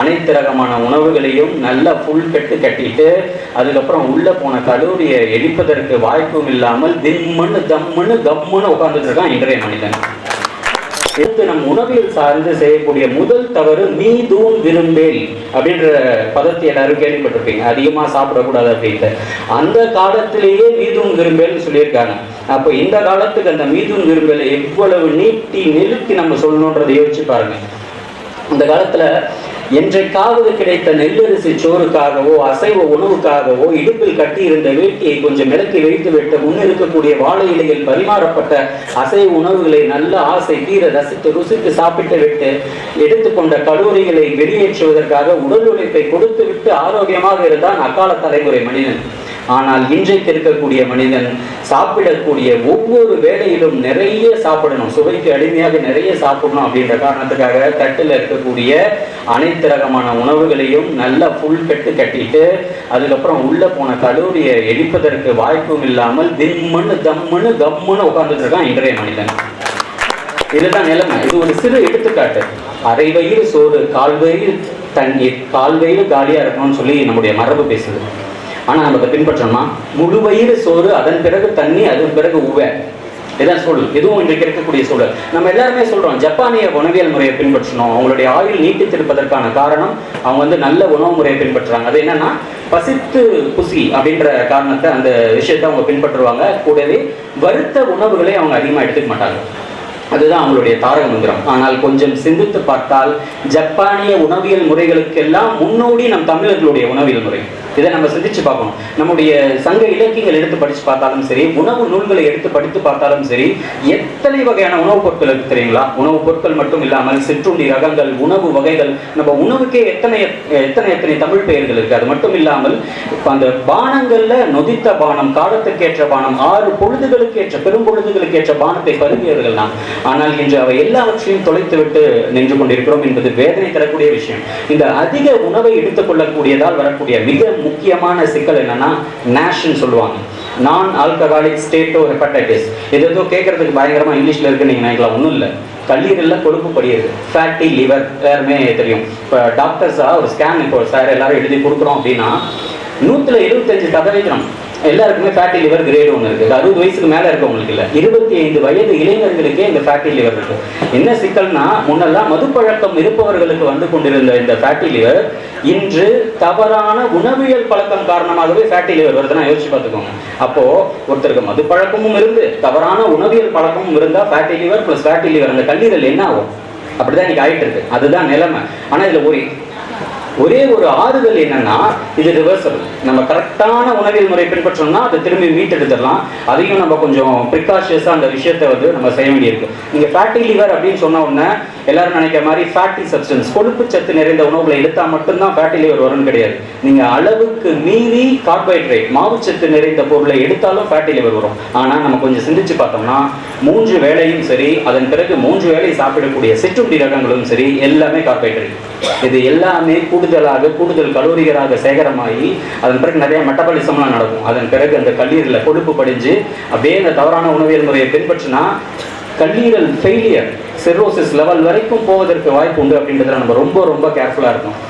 அனைத்து ரகமான உணவுகளையும் நல்லா ஃபுல் கட்டு கட்டிட்டு அதுக்கப்புறம் உள்ள போன கலோரியை எரிப்பதற்கு வாய்ப்பும் இல்லாமல் திம்முன்னு தம்முன்னு கம்முன்னு உட்கார்ந்துட்டு இருக்கான் இன்றைய மனிதன். நம் உணவில் சார்ந்து செய்யக்கூடிய முதல் தவறு மீதூன் விரும்பேல் அப்படின்ற பதத்தை எல்லாரும் கேள்விப்பட்டிருப்பீங்க. அதிகமா சாப்பிடக்கூடாது அப்படின்ட்டு அந்த காலத்திலேயே மீதூன் விரும்பேல்னு சொல்லியிருக்காங்க. அப்போ இந்த காலத்துக்கு அந்த மீதூன் விரும்பேலை எவ்வளவு நீட்டி நிறுத்தி நம்ம சொல்லணுன்றதை யோசிச்சு பாருங்க. அந்த காலத்துல என்றைக்காவது கிடைத்த நெல்லரிசி சோறுக்காகவோ அசைவ உணவுக்காகவோ இடுப்பில் கட்டி இருந்த வேட்டியை கொஞ்சம் விலக்கி வைத்து விட்டு முன்னிருக்கக்கூடிய வாழை இலையில் பரிமாறப்பட்ட அசைவ உணவுகளை நல்ல ஆசை தீர ரசித்து ருசித்து சாப்பிட்டு விட்டு எடுத்துக்கொண்ட கலோரிகளை வெளியேற்றுவதற்காக உடல் உழைப்பை கொடுத்து விட்டு ஆரோக்கியமாக இருந்தான் அக்கால தலைமுறை மனிதன். ஆனால் இன்றைக்கு இருக்கக்கூடிய மனிதன் சாப்பிடக்கூடிய ஒவ்வொரு வேளையிலும் நிறைய சாப்பிடணும், சுவைக்கு அடிமையாக நிறைய சாப்பிடணும் அப்படின்ற காரணத்துக்காக தட்டில் இருக்கக்கூடிய அனைத்து ரகமான உணவுகளையும் நல்லா ஃபுல் கட்டு கட்டிட்டு அதுக்கப்புறம் உள்ள போன கலோரியை எரிப்பதற்கு வாய்ப்பும் இல்லாமல் திம்முன்னு தம்முன்னு கம்முன்னு உட்கார்ந்துட்டு இருக்கான் இன்றைய மனிதன். இதுதான் நிலைமை. இது ஒரு சிறு எடுத்துக்காட்டு. அரை வயிறு சோறு கால் வயிறு தண்ணீர் கால் வயிறு காலியா இருக்கணும்னு சொல்லி நம்முடைய மரபு பேசுது. ஆனால் நம்ம அதை பின்பற்றோம்னா முழு வயிறு சோறு அதன் பிறகு தண்ணி அதன் பிறகு உவை, இதான் சூழல். இதுவும் இன்றைக்கு இருக்கக்கூடிய சூழல். நம்ம எல்லாருமே சொல்றோம் ஜப்பானிய உணவியல் முறையை பின்பற்றணும், அவங்களுடைய ஆயுள் நீட்டித்திருப்பதற்கான காரணம் அவங்க நல்ல உணவு முறையை பின்பற்றுறாங்க. அது என்னன்னா பசித்து புசி அப்படின்ற காரணத்தை அந்த விஷயத்தை அவங்க பின்பற்றுவாங்க. கூடவே வறுத்த உணவுகளை அவங்க அதிகமாக எடுத்துக்க மாட்டாங்க. அதுதான் அவங்களுடைய தாரக மந்திரம். ஆனால் கொஞ்சம் சிந்தித்து பார்த்தால் ஜப்பானிய உணவியல் முறைகளுக்கெல்லாம் முன்னோடி நம் தமிழர்களுடைய உணவியல் முறை. இதை நம்ம சிந்திச்சு பார்க்கணும். நம்முடைய சங்க இலக்கியங்கள் எடுத்து படிச்சு பார்த்தாலும் சரி, உணவு நூல்களை எடுத்து படித்து பார்த்தாலும் சரி, எத்தனை வகையான உணவுப் பொருட்கள் இருக்கு தெரியுங்களா? உணவுப் பொருட்கள் மட்டும் இல்லாமல் சிற்றுண்டி ரகங்கள், உணவு வகைகள், நம்ம உணவுக்கே எத்தனை எத்தனை தமிழ் பெயர்கள் இருக்கு. அது மட்டும் இல்லாமல் அந்த பானங்கள்ல நொதித்த பானம், காலத்துக்கேற்ற பானம், 6 பொழுதுகளுக்கு ஏற்ற பெரும் பொழுதுகளுக்கு ஏற்ற பானத்தை பருகியவர்கள் தான். ஆனால் இன்று அவை எல்லாவற்றையும் தொலைத்து விட்டு நின்று கொண்டிருக்கிறோம் என்பது வேதனை தரக்கூடிய விஷயம். இந்த அதிக உணவை எடுத்துக் கொள்ளக்கூடியதால் வரக்கூடிய மிக முக்கியமான சிக்கல் என்னன்னா நாஷ்னு சொல்லுவாங்க, நான் ஆல்கஹாலிக் ஸ்டேட்டோ ஹெப்படைட்டிஸ். இது ஏதோ கேட்கறதுக்கு பயங்கரமா இங்கிலீஷ்ல இருக்கு நீங்க நினைக்கலாம். ஒன்றும் இல்லை, கல்லீரல்ல கொழுப்பு படியுது, ஃபேட்டி லிவர். எல்லாருமே தெரியும். இப்போ டாக்டர்ஸா ஒரு ஸ்கேன் இப்போ சார் எல்லாரும் எழுதி கொடுக்குறோம் அப்படின்னா 175% எல்லாருக்குமே ஃபேட்டி லிவர் கிரேடு 1 இருக்குது. 60 வயசுக்கு மேலே இருக்கவங்களுக்கு இல்லை, 25 வயது இளைஞர்களுக்கே இந்த ஃபேட்டி லிவர் இருக்கு. என்ன சிக்கல்னா முன்னெல்லாம் மதுப்பழக்கம் இருப்பவர்களுக்கு வந்து கொண்டிருந்த இந்த ஃபேட்டி லிவர் இன்று தவறான உணவியல் பழக்கம் காரணமாகவே ஃபேட்டி லிவர் வருதுன்னா யோசிச்சு பார்த்துக்கோங்க. அப்போ ஒருத்தருக்கு மதுப்பழக்கமும் இருந்து தவறான உணவியல் பழக்கமும் இருந்தா fatty liver plus fatty liver அந்த கல்லீரல் என்ன ஆகும்? அப்படிதான் இன்னைக்கு ஆயிட்டு இருக்கு. அதுதான் நிலைமை. ஆனா இதுல ஒரே ஒரு ஆறுதல் என்னன்னா இது ரிவர்சபிள். நம்ம கரெக்டான உணவியல் முறை பின்பற்றோம்னா அதை திரும்பி மீட்டெடுத்துடலாம். அதையும் நம்ம கொஞ்சம் ப்ரிகாஷியஸா அந்த விஷயத்தை நம்ம செய்ய வேண்டியிருக்கு. நீங்க ஃபேட்டி லிவர் அப்படின்னு சொன்ன உடனே எல்லாரும் நினைக்கிற மாதிரி ஃபேட்டி சப்ஸ்டன்ஸ் கொழுப்பு சத்து நிறைந்த உணவுகளை எடுத்தா மட்டும்தான் ஃபேட்டி லிவர் வரும்னு கிடையாது. நீங்க அளவுக்கு மீறி கார்போஹைட்ரேட் மாவுச்சத்து நிறைந்த பொருளை எடுத்தாலும் ஃபேட்டி லிவர் வரும். ஆனா நம்ம கொஞ்சம் சிந்திச்சு பார்த்தோம்னா 3 வேளையும் சரி, அதன் பிறகு 3 வேளை சாப்பிடக்கூடிய சிற்றுண்டி ரகங்களும் சரி, எல்லாமே கார்போஹைட்ரேட். இது எல்லாமே கூடுதல் கலோரிகளாக சேகரமாகி அதன் பிறகு நிறைய மெட்டபாலிசம்லாம் நடக்கும். அதன் பிறகு அந்த கல்லீரலில் கொழுப்பு படிஞ்சு அப்படியே இந்த தவறான உணவியல் முறையை பின்பற்றினா கல்லீரல் ஃபெயிலியர், சிரோசிஸ் லெவல் வரைக்கும் போவதற்கு வாய்ப்பு உண்டு. அப்படின்றதுல நம்ம ரொம்ப கேர்ஃபுல்லாக இருக்கணும்.